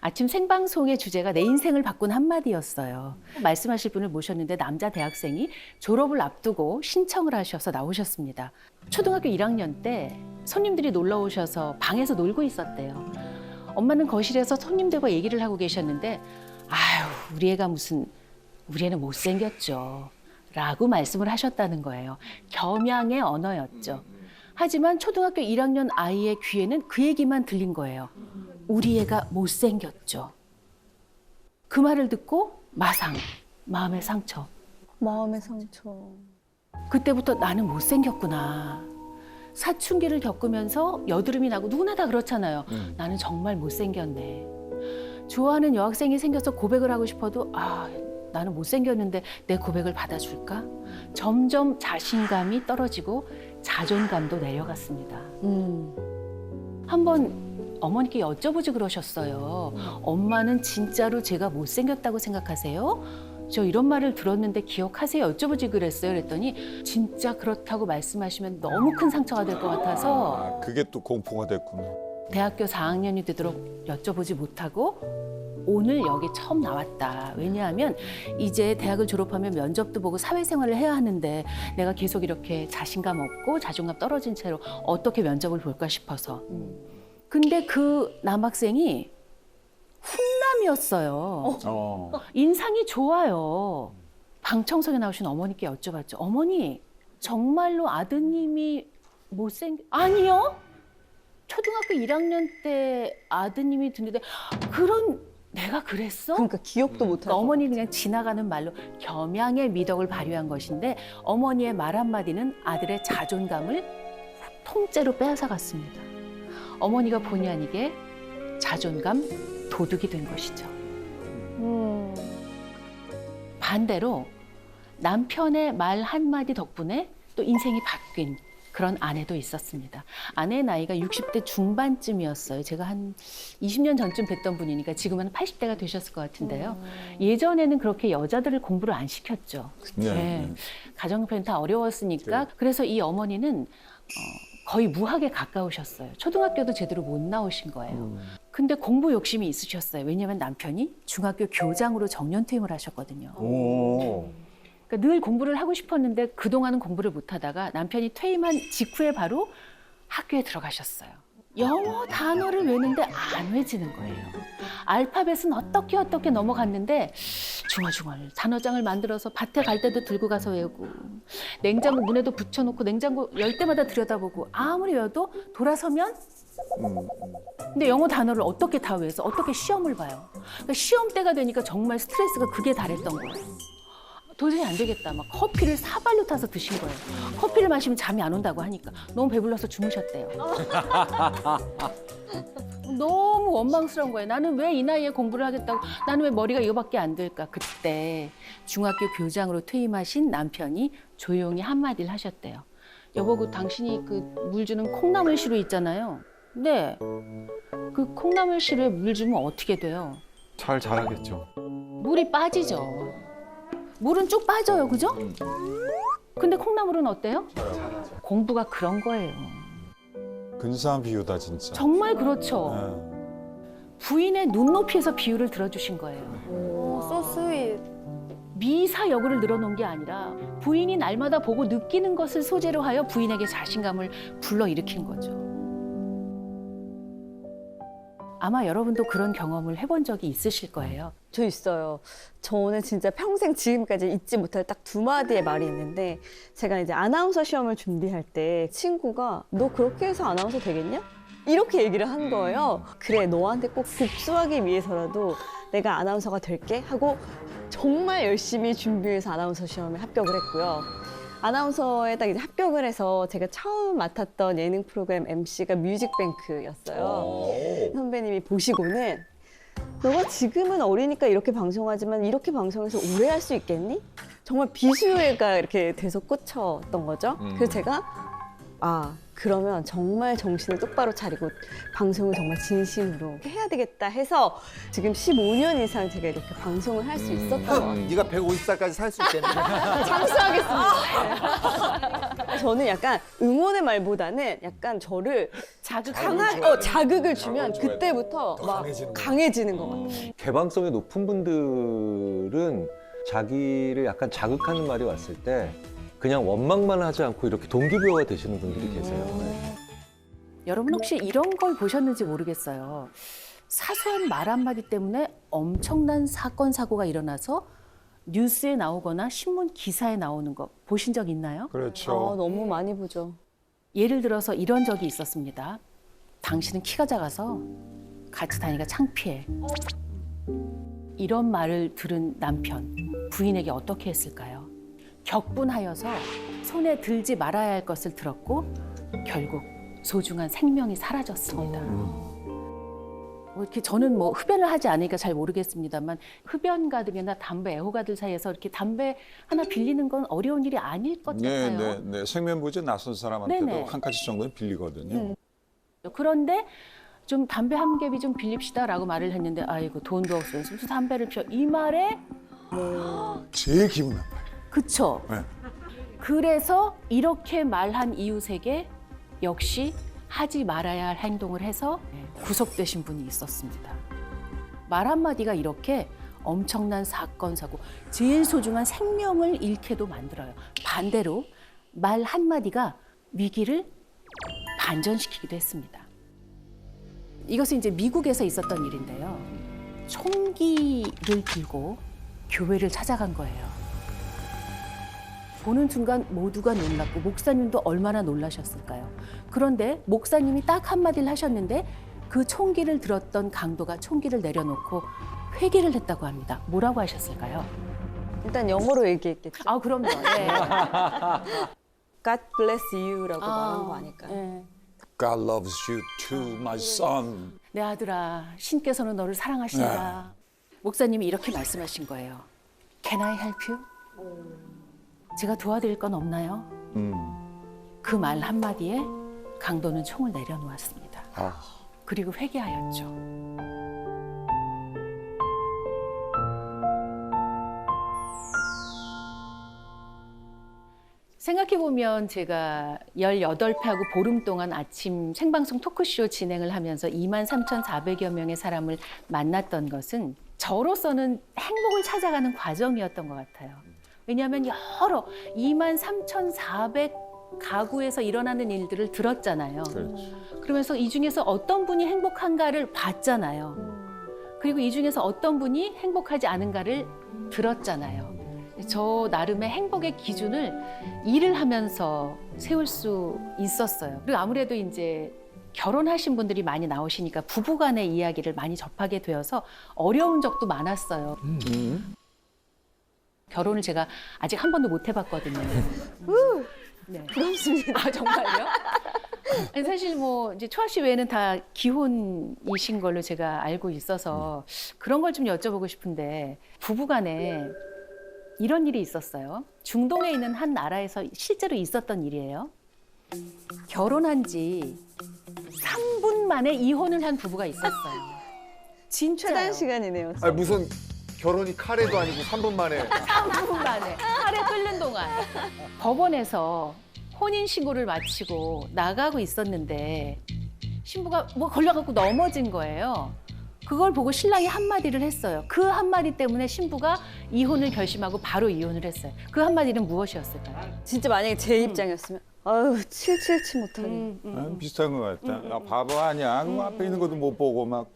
아침 생방송의 주제가 내 인생을 바꾼 한마디였어요. 말씀하실 분을 모셨는데 남자 대학생이 졸업을 앞두고 신청을 하셔서 나오셨습니다. 초등학교 1학년 때 손님들이 놀러 오셔서 방에서 놀고 있었대요. 엄마는 거실에서 손님들과 얘기를 하고 계셨는데 아유, 우리 애는 못생겼죠. 라고 말씀을 하셨다는 거예요. 겸양의 언어였죠. 하지만 초등학교 1학년 아이의 귀에는 그 얘기만 들린 거예요. 우리 애가 못생겼죠. 그 말을 듣고 마상, 마음의 상처. 마음의 상처. 그때부터 나는 못생겼구나. 사춘기를 겪으면서 여드름이 나고 누구나 다 그렇잖아요. 나는 정말 못생겼네. 좋아하는 여학생이 생겨서 고백을 하고 싶어도 나는 못생겼는데 내 고백을 받아줄까? 점점 자신감이 떨어지고 자존감도 내려갔습니다. 한번 어머니께 여쭤보지 그러셨어요. 엄마는 진짜로 제가 못생겼다고 생각하세요? 저 이런 말을 들었는데 기억하세요? 여쭤보지 그랬어요. 그랬더니 진짜 그렇다고 말씀하시면 너무 큰 상처가 될 것 같아서 그게 또 공포가 됐구나. 대학교 4학년이 되도록 여쭤보지 못하고 오늘 여기 처음 나왔다. 왜냐하면 이제 대학을 졸업하면 면접도 보고 사회생활을 해야 하는데 내가 계속 이렇게 자신감 없고 자존감 떨어진 채로 어떻게 면접을 볼까 싶어서. 근데 그 남학생이 훈남이었어요. 인상이 좋아요. 방청석에 나오신 어머니께 여쭤봤죠. 어머니, 정말로 아드님이 아니요. 초등학교 1학년 때 아드님이 듣는데 내가 그랬어? 그러니까 기억도 못하고. 어머니는 그냥 지나가는 말로 겸양의 미덕을 발휘한 것인데 어머니의 말 한마디는 아들의 자존감을 통째로 빼앗아갔습니다. 어머니가 본의 아니게 자존감 도둑이 된 것이죠. 반대로 남편의 말 한마디 덕분에 또 인생이 바뀐 그런 아내도 있었습니다. 아내의 나이가 60대 중반쯤이었어요. 제가 한 20년 전쯤 뵀던 분이니까 지금은 80대가 되셨을 것 같은데요. 예전에는 그렇게 여자들을 공부를 안 시켰죠. 네. 가정형편이 다 어려웠으니까. 그래서 이 어머니는 거의 무학에 가까우셨어요. 초등학교도 제대로 못 나오신 거예요. 근데 공부 욕심이 있으셨어요. 왜냐하면 남편이 중학교 교장으로 정년퇴임을 하셨거든요. 그러니까 늘 공부를 하고 싶었는데 그동안은 공부를 못하다가 남편이 퇴임한 직후에 바로 학교에 들어가셨어요. 영어 단어를 외우는데 안 외지는 거예요. 알파벳은 어떻게 넘어갔는데 중얼중얼 단어장을 만들어서 밭에 갈 때도 들고 가서 외우고 냉장고 문에도 붙여놓고 냉장고 열 때마다 들여다보고 아무리 외워도 돌아서면 근데 영어 단어를 어떻게 다 외워서 어떻게 시험을 봐요. 그러니까 시험 때가 되니까 정말 스트레스가 극에 달했던 거예요. 도저히 안 되겠다. 막 커피를 사발로 타서 드신 거예요. 커피를 마시면 잠이 안 온다고 하니까 너무 배불러서 주무셨대요. 너무 원망스러운 거예요. 나는 왜 이 나이에 공부를 하겠다고, 나는 왜 머리가 이거밖에 안 될까. 그때 중학교 교장으로 퇴임하신 남편이 조용히 한마디를 하셨대요. 여보, 당신이 그 물 주는 콩나물 시루 있잖아요. 네. 그 콩나물 시루에 물 주면 어떻게 돼요? 잘 자라겠죠. 물이 빠지죠. 물은 쭉 빠져요, 그죠? 근데 콩나물은 어때요? 공부가 그런 거예요. 근사한 비유다 진짜. 정말 그렇죠. 네. 부인의 눈높이에서 비유를 들어주신 거예요. 오, so sweet. 미사 여구를 늘어놓은 게 아니라 부인이 날마다 보고 느끼는 것을 소재로 하여 부인에게 자신감을 불러일으킨 거죠. 아마 여러분도 그런 경험을 해본 적이 있으실 거예요. 저 있어요. 저는 진짜 평생 지금까지 잊지 못할 딱 두 마디의 말이 있는데 제가 이제 아나운서 시험을 준비할 때 친구가 너 그렇게 해서 아나운서 되겠냐? 이렇게 얘기를 한 거예요. 그래, 너한테 꼭 복수하기 위해서라도 내가 아나운서가 될게 하고 정말 열심히 준비해서 아나운서 시험에 합격을 했고요. 아나운서에 딱 이제 합격을 해서 제가 처음 맡았던 예능 프로그램 MC가 뮤직뱅크였어요. 선배님이 보시고는 너가 지금은 어리니까 이렇게 방송하지만 이렇게 방송해서 오래 할 수 있겠니? 정말 비수요가 이렇게 돼서 꽂혔던 거죠. 그래서 제가 그러면 정말 정신을 똑바로 차리고 방송을 정말 진심으로 해야 되겠다 해서 지금 15년 이상 제가 이렇게 방송을 할 수 있었던 것 같아요. 네가 150살까지 살 수 있겠네. 장수하겠습니다. 저는 약간 응원의 말보다는 약간 저를 자극을 주면 그때부터 막 강해지는 것 같아요. 개방성이 높은 분들은 자기를 약간 자극하는 말이 왔을 때 그냥 원망만 하지 않고 이렇게 동기부여가 되시는 분들이 계세요. 네. 여러분 혹시 이런 걸 보셨는지 모르겠어요. 사소한 말 한마디 때문에 엄청난 사건 사고가 일어나서 뉴스에 나오거나 신문 기사에 나오는 거 보신 적 있나요? 그렇죠. 너무 많이 보죠. 예를 들어서 이런 적이 있었습니다. 당신은 키가 작아서 같이 다니기가 창피해. 이런 말을 들은 남편, 부인에게 어떻게 했을까요? 격분하여서 손에 들지 말아야 할 것을 들었고 결국 소중한 생명이 사라졌습니다. 이렇게 저는 뭐 흡연을 하지 않으니까 잘 모르겠습니다만 흡연가들이나 담배 애호가들 사이에서 이렇게 담배 하나 빌리는 건 어려운 일이 아닐 것 같아요. 네. 생면부지 낯선 사람한테도 네네. 한 가지 정도는 빌리거든요. 그런데 좀 담배 한 갭이 좀 빌립시다라고 말을 했는데 아이고 돈도 없으면서 무슨 담배를 피워 이 말에 제일 기분 나빠요. 그쵸? 네. 그래서 이렇게 말한 이웃에게 역시 하지 말아야 할 행동을 해서 구속되신 분이 있었습니다. 말 한마디가 이렇게 엄청난 사건, 사고, 제일 소중한 생명을 잃게도 만들어요. 반대로 말 한마디가 위기를 반전시키기도 했습니다. 이것은 이제 미국에서 있었던 일인데요. 총기를 들고 교회를 찾아간 거예요. 보는 순간 모두가 놀랐고 목사님도 얼마나 놀라셨을까요? 그런데 목사님이 딱 한마디를 하셨는데 그 총기를 들었던 강도가 총기를 내려놓고 회개를 했다고 합니다. 뭐라고 하셨을까요? 일단 영어로 얘기했겠죠. 아, 그럼요. 네. God bless you라고 말한 거 아닐까요? 네. God loves you too, my son. 내 아들아, 신께서는 너를 사랑하신다. 목사님이 이렇게 말씀하신 거예요. Can I help you? 제가 도와드릴 건 없나요? 그 말 한마디에 강도는 총을 내려놓았습니다. 그리고 회개하였죠. 생각해보면 제가 18회하고 보름 동안 아침 생방송 토크쇼 진행을 하면서 23,400여 명의 사람을 만났던 것은 저로서는 행복을 찾아가는 과정이었던 것 같아요. 왜냐하면 여러 23,400 가구에서 일어나는 일들을 들었잖아요. 그렇죠. 그러면서 이 중에서 어떤 분이 행복한가를 봤잖아요. 그리고 이 중에서 어떤 분이 행복하지 않은가를 들었잖아요. 저 나름의 행복의 기준을 일을 하면서 세울 수 있었어요. 그리고 아무래도 이제 결혼하신 분들이 많이 나오시니까 부부간의 이야기를 많이 접하게 되어서 어려운 적도 많았어요. 결혼을 제가 아직 한 번도 못 해봤거든요. 네. 부럽습니다. 아, 정말요? 아니, 사실 뭐 이제 초아 씨 외에는 다 기혼이신 걸로 제가 알고 있어서 그런 걸 좀 여쭤보고 싶은데 부부간에 이런 일이 있었어요. 중동에 있는 한 나라에서 실제로 있었던 일이에요. 결혼한 지 3분 만에 이혼을 한 부부가 있었어요. 진짜요. 최단 시간이네요. 아니 무슨 결혼이 카레도 아니고 3분 만에. 3분 만에 팔에 끓는 동안 법원에서 혼인신고를 마치고 나가고 있었는데 신부가 뭐 걸려갖고 넘어진 거예요. 그걸 보고 신랑이 한마디를 했어요. 그 한마디 때문에 신부가 이혼을 결심하고 바로 이혼을 했어요. 그 한마디는 무엇이었을까요? 진짜 만약에 제 입장이었으면 아유 칠칠치 못하네. 비슷한 것 같다. 야, 바보 아니야. 그 앞에 있는 것도 못 보고 막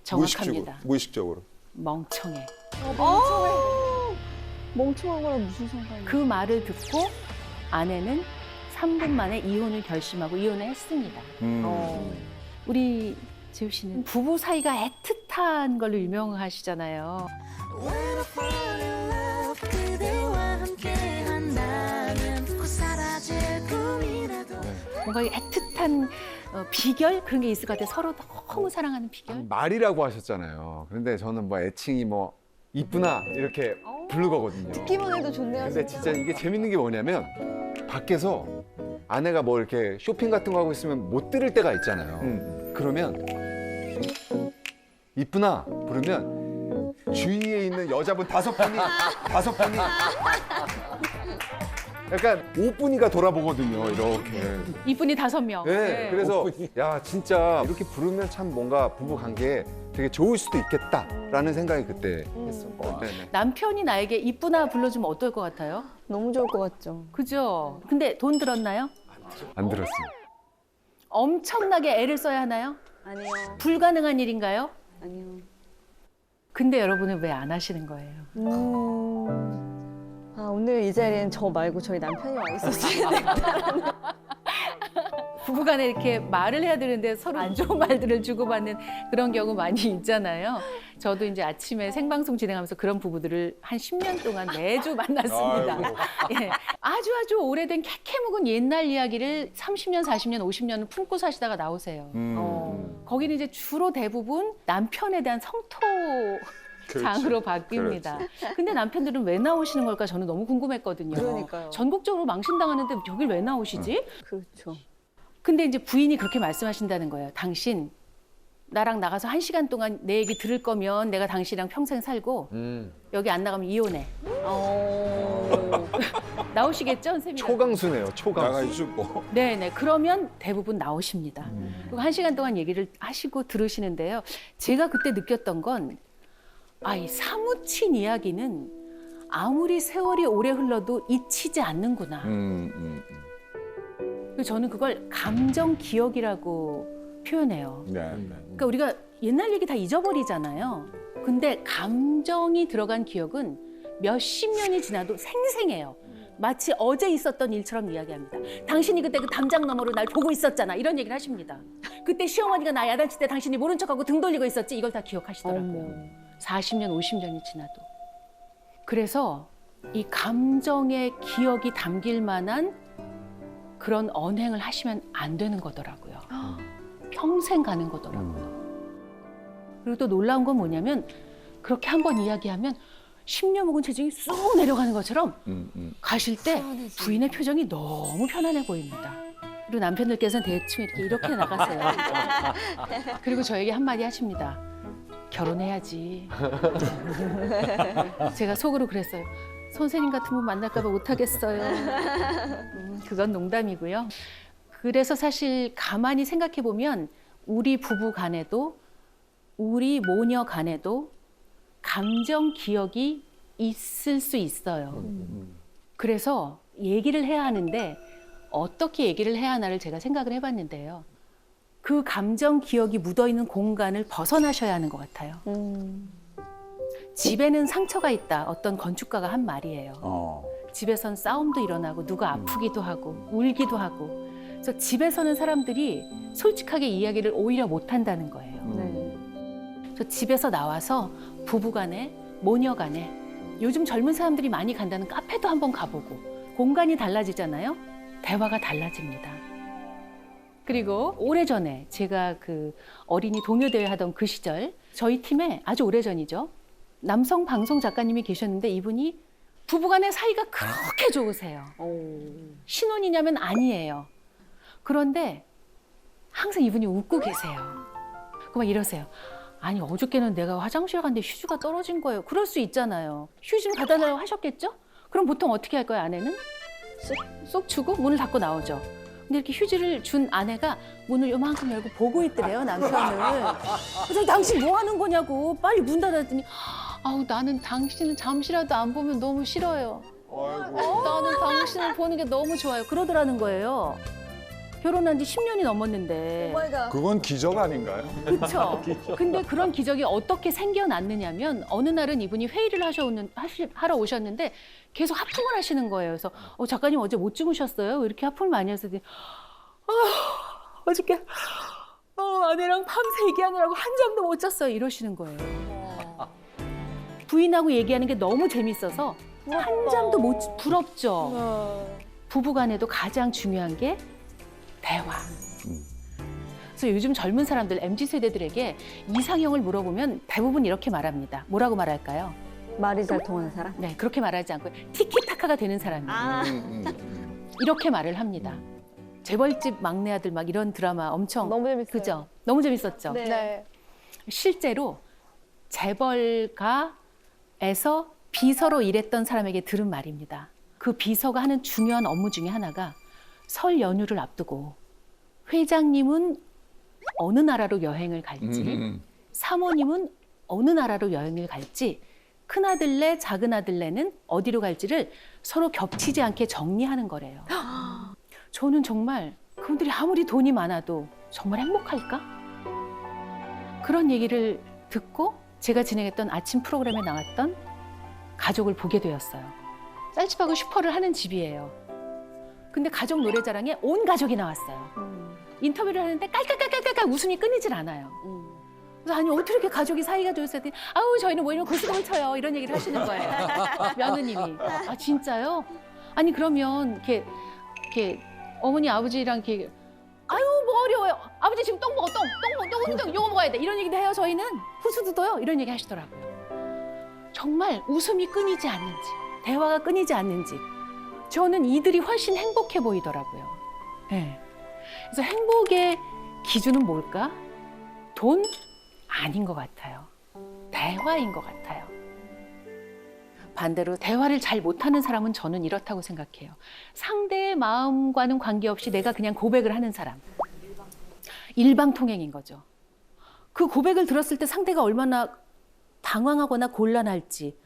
정확합니다. 무의식적으로. 멍청해. 멍청한 거랑 무슨 상관이야? 그 말을 듣고 아내는 3분 만에 이혼을 결심하고 이혼을 했습니다. 우리 지우 씨는 부부 사이가 애틋한 걸로 유명하시잖아요. When I fall in love 그대와 함께한다면 곧 사라질 꿈이라도 뭔가 이 애틋한 비결 그런 게 있을 것 같아요. 서로 너무 사랑하는 비결. 말이라고 하셨잖아요. 그런데 저는 뭐 애칭이 뭐 이쁘나 이렇게 부르거든요. 듣기만 해도 좋네요. 근데 진짜 이게 재밌는 게 뭐냐면 밖에서 아내가 뭐 이렇게 쇼핑 같은 거 하고 있으면 못 들을 때가 있잖아요. 그러면 이쁘나 부르면 주위에 있는 여자분 5분이 약간 5분이가 돌아보거든요. 이렇게. 이분이 5명. 네, 그래서 야 진짜 이렇게 부르면 참 뭔가 부부 관계에 되게 좋을 수도 있겠다라는 생각이 그때 했었고. 네네. 남편이 나에게 이쁘나 불러주면 어떨 것 같아요? 너무 좋을 것 같죠. 그죠? 근데 돈 들었나요? 안 들었어요. 엄청나게 애를 써야 하나요? 아니요. 불가능한 일인가요? 아니요. 근데 여러분은 왜 안 하시는 거예요? 아, 오늘 이 자리엔 저 말고 저희 남편이 와 있었어요. 부부간에 이렇게 말을 해야 되는데 서로 안 좋은 말들을 주고받는 그런 경우 많이 있잖아요. 저도 이제 아침에 생방송 진행하면서 그런 부부들을 한 10년 동안 매주 만났습니다. 아이고. 예. 아주 오래된 캐캐묵은 옛날 이야기를 30년, 40년, 50년을 품고 사시다가 나오세요. 거기는 이제 주로 대부분 남편에 대한 성토 장으로 바뀝니다. 근데 남편들은 왜 나오시는 걸까 저는 너무 궁금했거든요. 그러니까요. 전국적으로 망신당하는데 여길 왜 나오시지? 그렇죠. 근데 이제 부인이 그렇게 말씀하신다는 거예요. 당신 나랑 나가서 1시간 동안 내 얘기 들을 거면 내가 당신이랑 평생 살고 여기 안 나가면 이혼해. 나오시겠죠, 선생님? 초강수네요. 초강수. 나가 있고. 네네. 그러면 대부분 나오십니다. 그리고 1시간 동안 얘기를 하시고 들으시는데요. 제가 그때 느꼈던 건 이 사무친 이야기는 아무리 세월이 오래 흘러도 잊히지 않는구나. 그래서 저는 그걸 감정 기억이라고 표현해요. 네. 그러니까 우리가 옛날 얘기 다 잊어버리잖아요. 근데 감정이 들어간 기억은 몇십 년이 지나도 생생해요. 마치 어제 있었던 일처럼 이야기합니다. 당신이 그때 그 담장 너머로 날 보고 있었잖아. 이런 얘기를 하십니다. 그때 시어머니가 나 야단칠 때 당신이 모른 척하고 등 돌리고 있었지. 이걸 다 기억하시더라고요. 40년, 50년이 지나도. 그래서 이 감정의 기억이 담길 만한 그런 언행을 하시면 안 되는 거더라고요. 평생 가는 거더라고요. 그리고 또 놀라운 건 뭐냐면 그렇게 한번 이야기하면 10년 묵은 체중이 쑥 내려가는 것처럼 가실 때 부인의 표정이 너무 편안해 보입니다. 그리고 남편들께서는 대충 이렇게 나가세요. 그리고 저에게 한마디 하십니다. 결혼해야지. 제가 속으로 그랬어요. 선생님 같은 분 만날까 봐 못하겠어요. 그건 농담이고요. 그래서 사실 가만히 생각해 보면 우리 부부 간에도 우리 모녀 간에도 감정 기억이 있을 수 있어요. 그래서 얘기를 해야 하는데 어떻게 얘기를 해야 하나를 제가 생각을 해봤는데요. 그 감정 기억이 묻어있는 공간을 벗어나셔야 하는 것 같아요. 집에는 상처가 있다. 어떤 건축가가 한 말이에요. 집에선 싸움도 일어나고 누가 아프기도 하고 울기도 하고. 그래서 집에서는 사람들이 솔직하게 이야기를 오히려 못한다는 거예요. 그래서 집에서 나와서 부부간에 모녀간에 요즘 젊은 사람들이 많이 간다는 카페도 한번 가보고 공간이 달라지잖아요. 대화가 달라집니다. 그리고 오래전에 제가 그 어린이 동요대회 하던 그 시절 저희 팀에 아주 오래전이죠. 남성 방송 작가님이 계셨는데 이분이 부부간의 사이가 그렇게 좋으세요. 신혼이냐면 아니에요. 그런데 항상 이분이 웃고 계세요. 그만 이러세요. 아니 어저께는 내가 화장실 갔는데 휴지가 떨어진 거예요. 그럴 수 있잖아요. 휴지 좀 갖다 달라고 하셨겠죠? 그럼 보통 어떻게 할 거예요, 아내는? 쏙 주고 문을 닫고 나오죠. 근데 이렇게 휴지를 준 아내가 문을 요만큼 열고 보고 있더래요, 남편을. 그래서 당신 뭐 하는 거냐고 빨리 문 닫았더니 아우 나는 당신을 잠시라도 안 보면 너무 싫어요. 나는 당신을 보는 게 너무 좋아요. 그러더라는 거예요. 결혼한 지 10년이 넘었는데. 그건 기적 아닌가요? 그렇죠. 근데 그런 기적이 어떻게 생겨났느냐면 어느 날은 이분이 회의를 하러 오셨는데 계속 하품을 하시는 거예요. 그래서 작가님 어제 못 주무셨어요? 왜 이렇게 하품을 많이 하세요? 어저께 아내랑 밤새 얘기하느라고 한 잠도 못 잤어요. 이러시는 거예요. 부인하고 얘기하는 게 너무 재밌어서 한 잠도 못 부럽죠. 부부간에도 가장 중요한 게 대화. 그래서 요즘 젊은 사람들, MZ세대들에게 이상형을 물어보면 대부분 이렇게 말합니다. 뭐라고 말할까요? 말이 잘 통하는 사람? 네, 그렇게 말하지 않고 티키타카가 되는 사람이에요. 이렇게 말을 합니다. 재벌집 막내 아들 막 이런 드라마 엄청 너무 재밌어요. 그죠? 너무 재밌었죠. 네. 네. 실제로 재벌가에서 비서로 일했던 사람에게 들은 말입니다. 그 비서가 하는 중요한 업무 중에 하나가 설 연휴를 앞두고 회장님은 어느 나라로 여행을 갈지, 사모님은 어느 나라로 여행을 갈지, 큰아들네, 작은아들네는 어디로 갈지를 서로 겹치지 않게 정리하는 거래요. 저는 정말 그분들이 아무리 돈이 많아도 정말 행복할까? 그런 얘기를 듣고 제가 진행했던 아침 프로그램에 나왔던 가족을 보게 되었어요. 쌀집하고 슈퍼를 하는 집이에요. 근데 가족 노래자랑에 온 가족이 나왔어요. 인터뷰를 하는데 깔깔깔깔깔 웃음이 끊이질 않아요. 그래서 아니 어떻게 이렇게 가족이 사이가 좋으세요? 했더니 아우 저희는 뭐 이런 고스톱을 쳐요. 이런 얘기를 하시는 거예요. 며느님이. 아 진짜요? 아니 그러면 이렇게 어머니 아버지랑 이렇게 아유 뭐 어려워요. 아버지 지금 똥 먹어 똥 요거 먹어야 돼. 이런 얘기도 해요. 저희는 후수도도요. 이런 얘기 하시더라고요. 정말 웃음이 끊이지 않는지 대화가 끊이지 않는지 저는 이들이 훨씬 행복해 보이더라고요. 네. 그래서 행복의 기준은 뭘까? 돈? 아닌 것 같아요. 대화인 것 같아요. 반대로 대화를 잘 못하는 사람은 저는 이렇다고 생각해요. 상대의 마음과는 관계없이 내가 그냥 고백을 하는 사람. 일방통행인 거죠. 그 고백을 들었을 때 상대가 얼마나 당황하거나 곤란할지,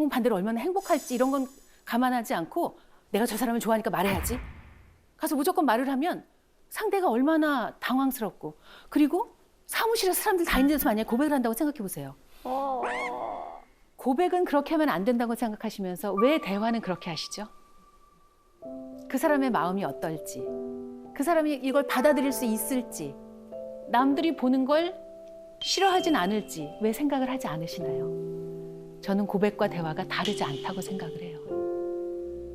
반대로 얼마나 행복할지 이런 건 감안하지 않고 내가 저 사람을 좋아하니까 말해야지. 가서 무조건 말을 하면 상대가 얼마나 당황스럽고 그리고 사무실에 사람들 다 있는 데서 만약에 고백을 한다고 생각해 보세요. 고백은 그렇게 하면 안 된다고 생각하시면서 왜 대화는 그렇게 하시죠? 그 사람의 마음이 어떨지, 그 사람이 이걸 받아들일 수 있을지, 남들이 보는 걸 싫어하진 않을지 왜 생각을 하지 않으시나요? 저는 고백과 대화가 다르지 않다고 생각을 해요.